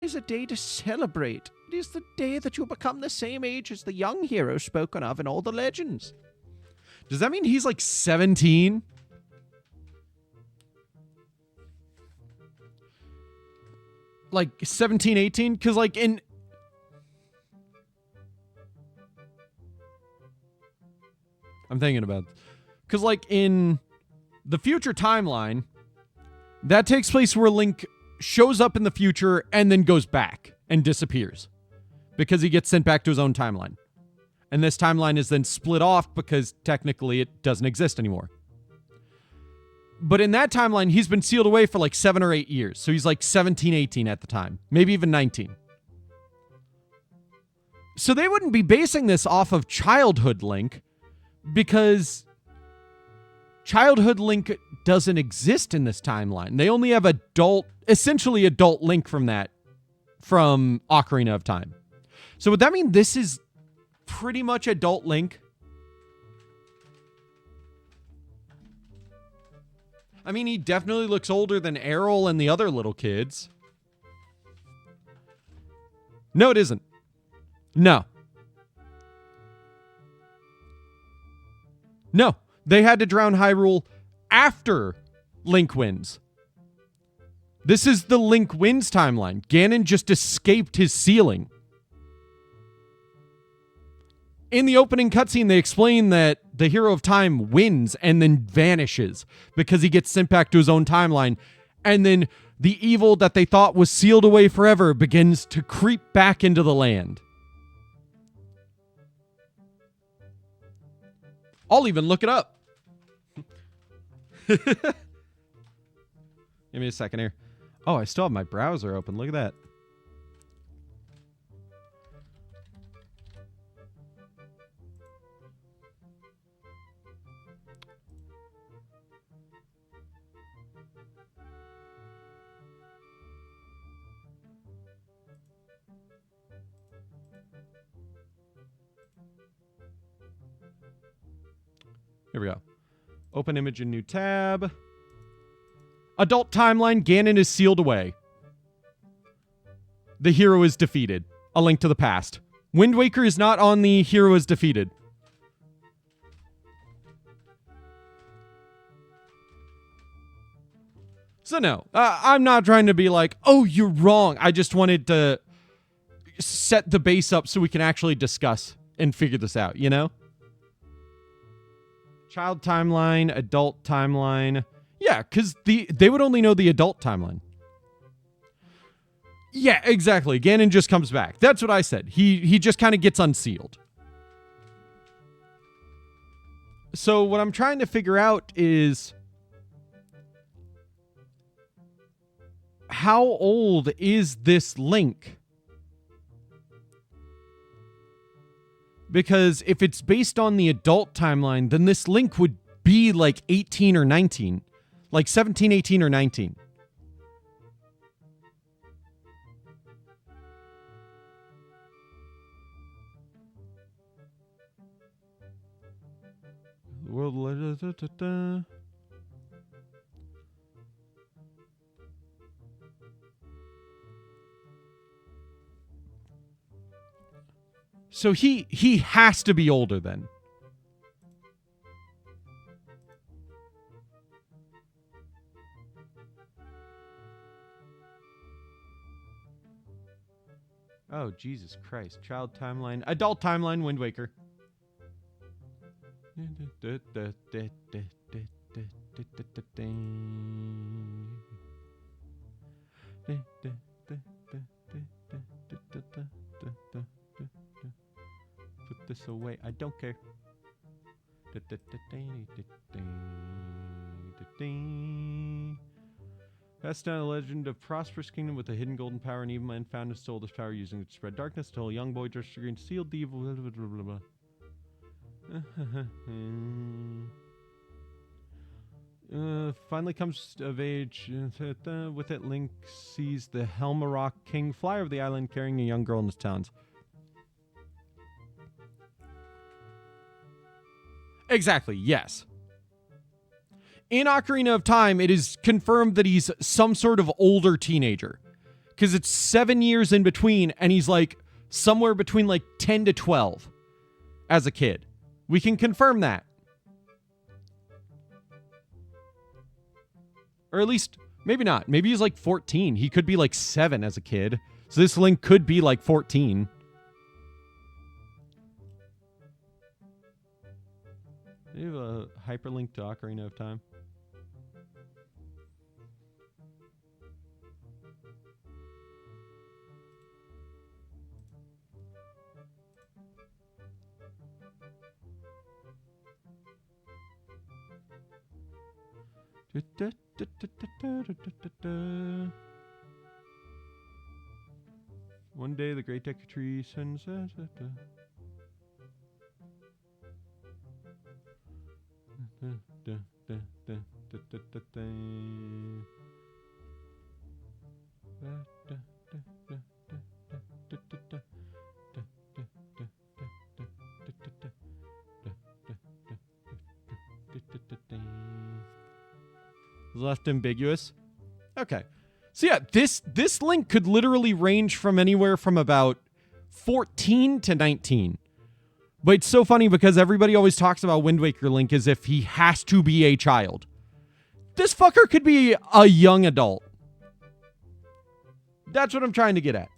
is a day to celebrate. It is the day that you become the same age as the young hero spoken of in all the legends. Does that mean he's like 17? Like 17, 18? Because like in... I'm thinking about... Because like in the future timeline, that takes place where Link shows up in the future and then goes back and disappears. Because he gets sent back to his own timeline. And this timeline is then split off because technically it doesn't exist anymore. But in that timeline, he's been sealed away for like 7 or 8 years. So he's like 17, 18 at the time. Maybe even 19. So they wouldn't be basing this off of childhood Link because childhood Link doesn't exist in this timeline. They only have essentially adult Link from Ocarina of Time. So would that mean this is pretty much adult Link? I mean, he definitely looks older than Errol and the other little kids. No, it isn't. No. No. They had to drown Hyrule after Link wins. This is the Link wins timeline. Ganon just escaped his sealing. In the opening cutscene, they explain that the Hero of Time wins and then vanishes because he gets sent back to his own timeline. And then the evil that they thought was sealed away forever begins to creep back into the land. I'll even look it up. Give me a second here. Oh, I still have my browser open. Look at that. Here we go. Open image in new tab. Adult timeline, Ganon is sealed away. The hero is defeated. A Link to the Past. Wind Waker is not on the hero is defeated. So no, I'm not trying to be like, oh, you're wrong. I just wanted to set the base up so we can actually discuss and figure this out, you know? Child timeline, adult timeline. Yeah, because they would only know the adult timeline. Yeah, exactly. Ganon just comes back. That's what I said. He just kind of gets unsealed. So what I'm trying to figure out is how old is this Link? Because if it's based on the adult timeline, then this Link would be like 18 or 19. Like 17, 18, or 19. So he has to be older then. Oh, Jesus Christ. Child timeline. Adult timeline, Wind Waker. Put this away. I don't care. Passed down a legend of prosperous kingdom with a hidden golden power, and evil man found and stole this power using it to spread darkness till a young boy dressed in green sealed the evil. Blah, blah, blah, blah. Finally comes of age. With it, Link sees the Helmarok king fly over the island carrying a young girl in his talons. Exactly, yes. In Ocarina of Time, it is confirmed that he's some sort of older teenager. Because it's 7 years in between, and he's like somewhere between like 10 to 12 as a kid. We can confirm that. Or at least, maybe not. Maybe he's like 14. He could be like 7 as a kid. So this Link could be like 14. Do you have a hyperlink to Ocarina of Time? One day the great Deku Tree sends. Left ambiguous. Okay. So yeah, this Link could literally range from anywhere from about 14 to 19. But it's so funny because everybody always talks about Wind Waker Link as if he has to be a child. This fucker could be a young adult. That's what I'm trying to get at.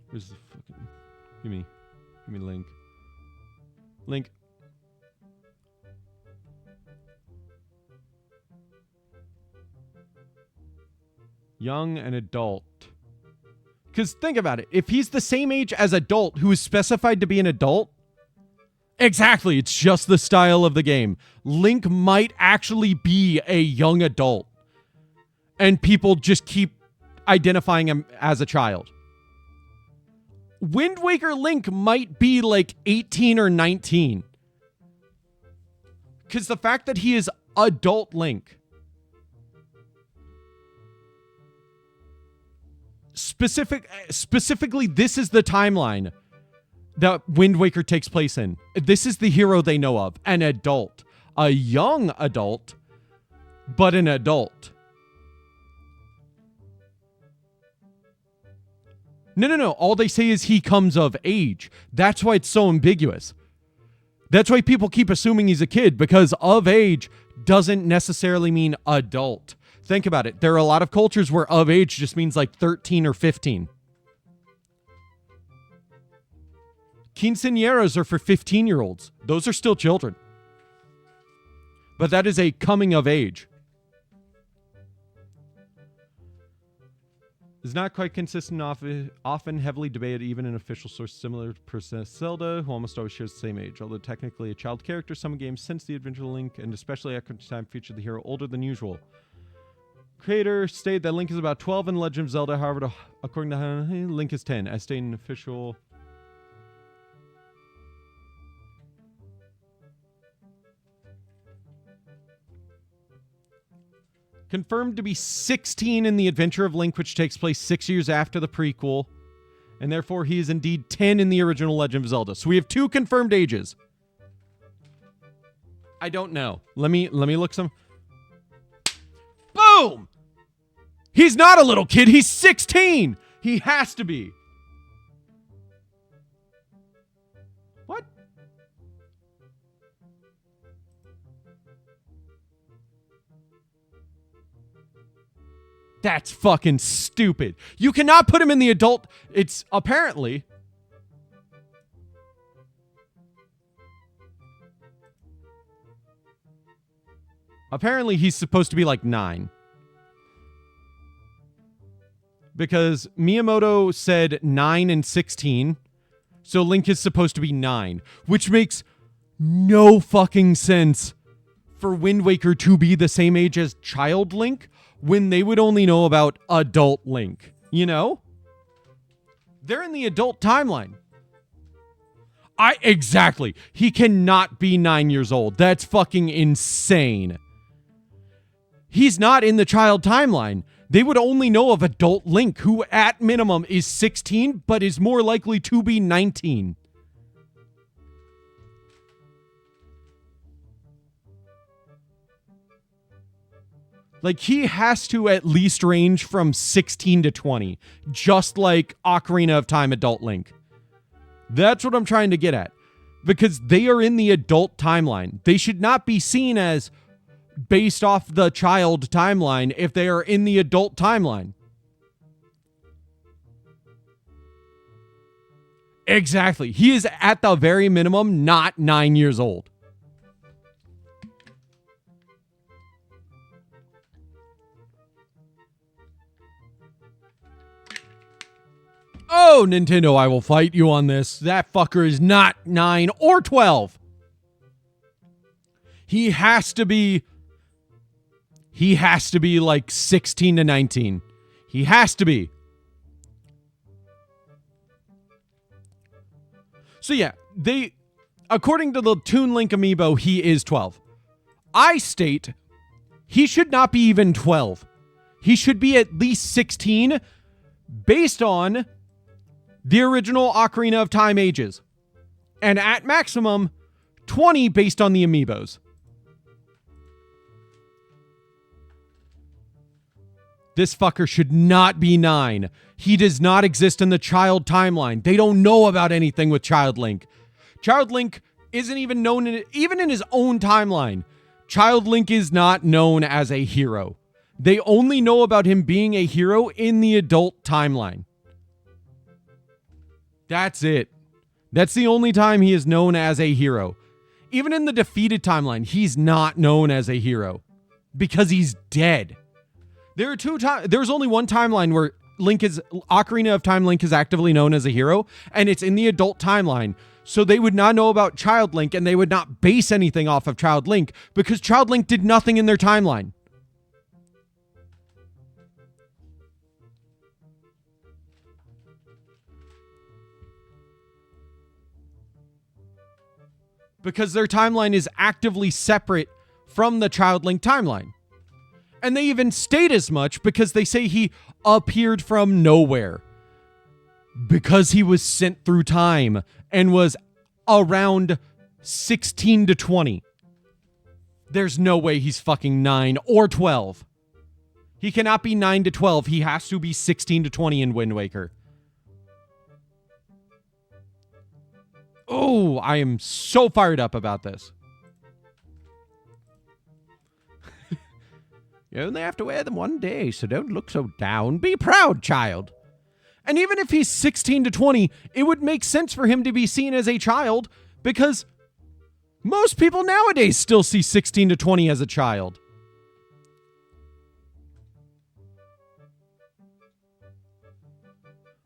Where's the fucking... Give me Link. Link. Young and adult. Because think about it. If he's the same age as adult who is specified to be an adult, exactly, it's just the style of the game. Link might actually be a young adult. And people just keep identifying him as a child. Wind Waker Link might be like 18 or 19. Because the fact that he is adult Link. Specifically, this is the timeline that Wind Waker takes place in. This is the hero they know of. An adult. A young adult, but an adult. No. All they say is he comes of age. That's why it's so ambiguous. That's why people keep assuming he's a kid, because of age doesn't necessarily mean adult. Think about it. There are a lot of cultures where of age just means like 13 or 15. Quinceañeras are for 15-year-olds. Those are still children. But that is a coming of age. Is not quite consistent, often heavily debated even in official sources similar to Princess Zelda, who almost always shares the same age. Although technically a child character, some games since the Adventure Link, and especially Ocarina of Time, feature the hero older than usual. Creator stated that Link is about 12 in Legend of Zelda, however, according to Link is 10, as stated in official... Confirmed to be 16 in The Adventure of Link, which takes place 6 years after the prequel. And therefore, he is indeed 10 in the original Legend of Zelda. So we have 2 confirmed ages. I don't know. Let me look some... Boom! He's not a little kid. He's 16. He has to be. What? That's fucking stupid. You cannot put him in the adult. It's apparently... Apparently he's supposed to be like 9. Because Miyamoto said 9 and 16. So Link is supposed to be 9. Which makes no fucking sense for Wind Waker to be the same age as Child Link when they would only know about adult Link. You know? They're in the adult timeline. Exactly. He cannot be 9 years old. That's fucking insane. He's not in the child timeline. They would only know of adult Link, who at minimum is 16, but is more likely to be 19. Like, he has to at least range from 16 to 20, just like Ocarina of Time adult Link. That's what I'm trying to get at. Because they are in the adult timeline. They should not be seen as based off the child timeline if they are in the adult timeline. Exactly. He is at the very minimum not 9 years old. Oh, Nintendo, I will fight you on this. That fucker is not 9 or 12. He has to be like 16 to 19. He has to be. So yeah, according to the Toon Link amiibo, he is 12. I state he should not be even 12. He should be at least 16 based on the original Ocarina of Time ages. And at maximum, 20 based on the amiibos. This fucker should not be 9. He does not exist in the child timeline. They don't know about anything with Child Link. Child Link isn't even known even in his own timeline. Child Link is not known as a hero. They only know about him being a hero in the adult timeline. That's it. That's the only time he is known as a hero. Even in the defeated timeline, he's not known as a hero because he's dead. There's only one timeline where Ocarina of Time Link is actively known as a hero, and it's in the adult timeline. So they would not know about Child Link, and they would not base anything off of Child Link because Child Link did nothing in their timeline. Because their timeline is actively separate from the Child Link timeline. And they even state as much because they say he appeared from nowhere. Because he was sent through time and was around 16 to 20. There's no way he's fucking 9 or 12. He cannot be 9 to 12. He has to be 16 to 20 in Wind Waker. Oh, I am so fired up about this. You only have to wear them one day, so don't look so down. Be proud, child. And even if he's 16 to 20, it would make sense for him to be seen as a child because most people nowadays still see 16 to 20 as a child.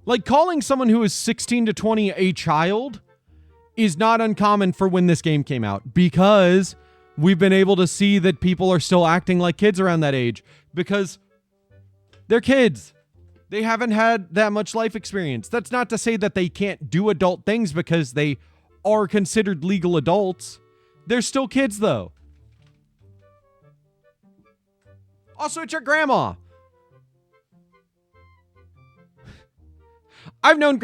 Like, calling someone who is 16 to 20 a child is not uncommon for when this game came out because we've been able to see that people are still acting like kids around that age because they're kids. They haven't had that much life experience. That's not to say that they can't do adult things because they are considered legal adults. They're still kids, though. Also, it's your grandma. I've known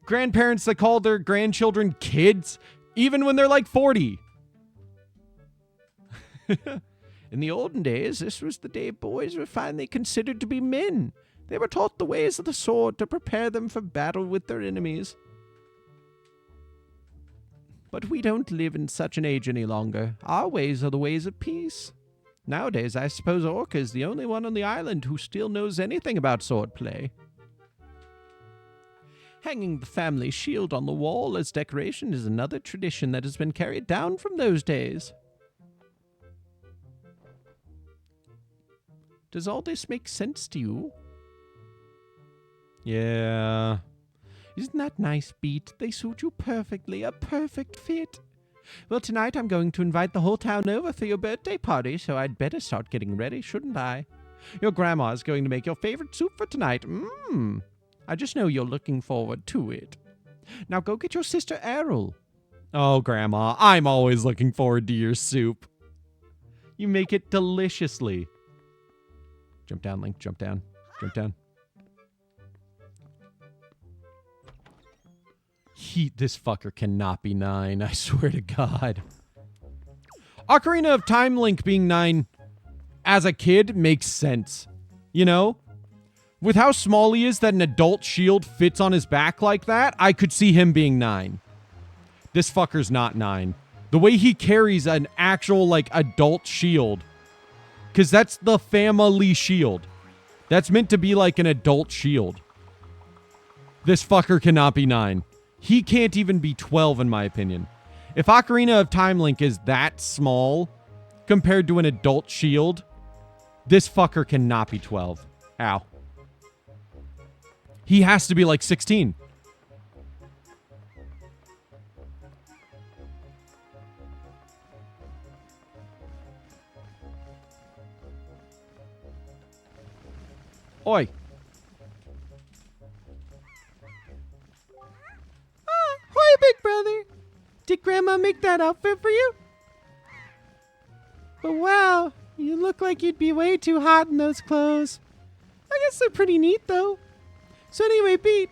grandparents that call their grandchildren kids, even when they're like 40. In the olden days, this was the day boys were finally considered to be men. They were taught the ways of the sword to prepare them for battle with their enemies. But we don't live in such an age any longer. Our ways are the ways of peace. Nowadays, I suppose Orca is the only one on the island who still knows anything about swordplay. Hanging the family shield on the wall as decoration is another tradition that has been carried down from those days. Does all this make sense to you? Yeah. Isn't that nice, Beat? They suit you perfectly. A perfect fit. Well, tonight I'm going to invite the whole town over for your birthday party, so I'd better start getting ready, shouldn't I? Your grandma's going to make your favorite soup for tonight. I just know you're looking forward to it. Now go get your sister Errol. Oh, Grandma, I'm always looking forward to your soup. You make it deliciously. Jump down, Link. Jump down. Jump down. This fucker cannot be 9. I swear to God. Ocarina of Time Link being 9 as a kid makes sense. You know? With how small he is that an adult shield fits on his back like that, I could see him being 9. This fucker's not 9. The way he carries an actual, like, adult shield. Because that's the family shield. That's meant to be like an adult shield. This fucker cannot be 9. He can't even be 12, in my opinion. If Ocarina of Time Link is that small compared to an adult shield, this fucker cannot be 12. Ow. He has to be like 16. Oi. Hi, big brother. Did Grandma make that outfit for you? But wow, you look like you'd be way too hot in those clothes. I guess they're pretty neat, though. So anyway, Pete,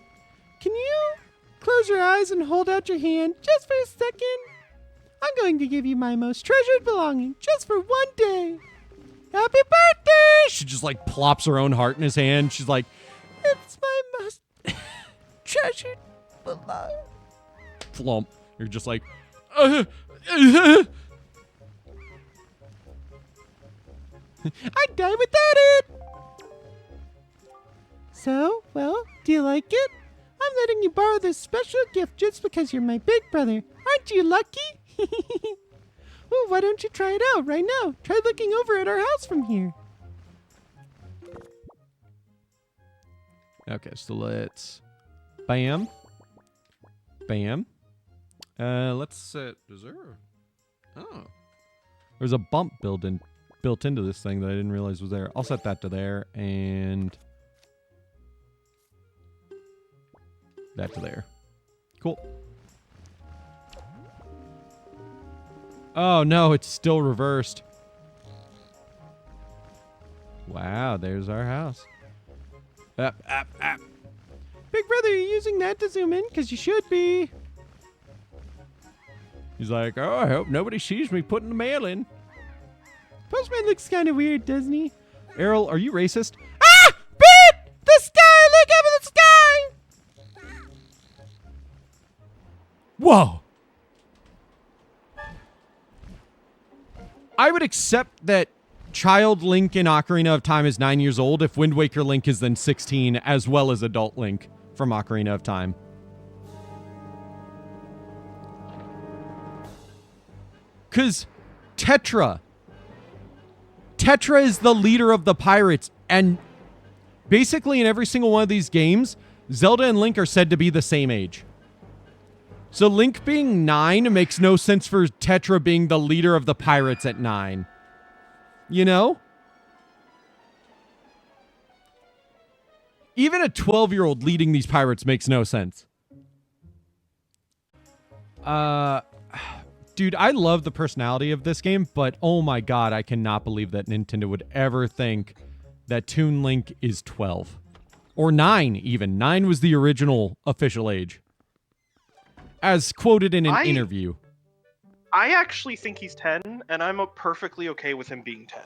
can you close your eyes and hold out your hand just for a second? I'm going to give you my most treasured belonging just for one day. Happy birthday! She just like plops her own heart in his hand. She's like, It's my most treasured belonging. flump. You're just like, I'd die without it. So, well, do you like it? I'm letting you borrow this special gift just because you're my big brother. Aren't you lucky? Well, why don't you try it out right now? Try looking over at our house from here. okay, so let's, bam, bam. Let's set, is there, oh, there's a bump built into this thing that I didn't realize was there. I'll set that to there, and that to there. Cool. Oh no, it's still reversed. Wow, there's our house. Big brother, you're using that to zoom in? Because you should be. He's like, oh, I hope nobody sees me putting the mail in. Postman looks kind of weird, doesn't he? Errol, are you racist? Ah! Pete! The sky! Look up at the sky! Whoa! I would accept that Child Link in Ocarina of Time is 9 years old if Wind Waker Link is then 16, as well as Adult Link from Ocarina of Time. Because Tetra is the leader of the pirates, and basically in every single one of these games, Zelda and Link are said to be the same age. So Link being 9 makes no sense for Tetra being the leader of the pirates at 9. You know? Even a 12-year-old leading these pirates makes no sense. Dude, I love the personality of this game, but oh my god, I cannot believe that Nintendo would ever think that Toon Link is 12. Or 9, even. 9 was the original official age. As quoted in an interview. I actually think he's 10, and I'm perfectly okay with him being 10.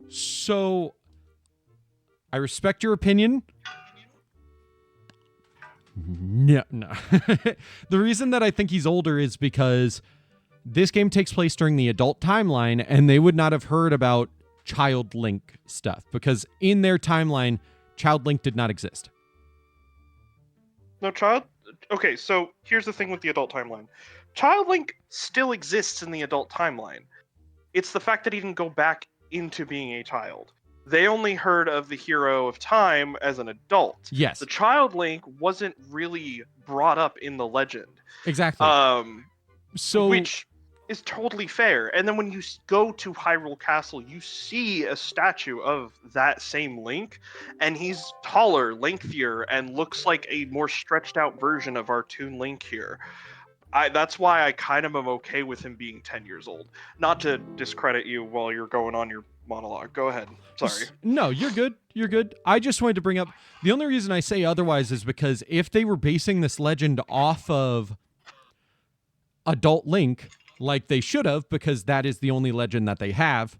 So, I respect your opinion. No. The reason that I think he's older is because this game takes place during the adult timeline, and they would not have heard about Child Link stuff, because in their timeline, Child Link did not exist. No, Okay, so here's the thing with the adult timeline. Child Link still exists in the adult timeline. It's the fact that he didn't go back into being a child. They only heard of the hero of time as an adult. Yes. The Child Link wasn't really brought up in the legend. Exactly. Which is totally fair. And then when you go to Hyrule Castle, you see a statue of that same Link, and he's taller, lengthier, and looks like a more stretched out version of our Toon Link here. That's why I kind of am okay with him being 10 years old. Not to discredit you while you're going on your monologue. Go ahead. Sorry. No, you're good. You're good. I just wanted to bring up, the only reason I say otherwise is because if they were basing this legend off of Adult Link, like they should have, because that is the only legend that they have,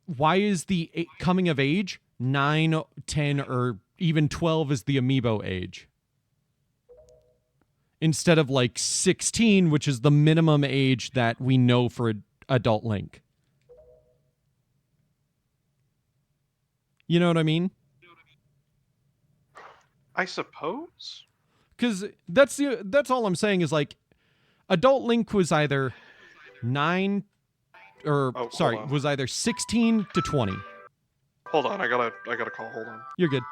why is the coming of age 9, 10, or even 12 is the amiibo age? Instead of like 16, which is the minimum age that we know for adult Link. You know what I mean? I suppose. Because that's all I'm saying is like adult Link was either 9 or Oh, sorry, hold on. was either 16 to 20. Hold on, I gotta call. Hold on. You're good.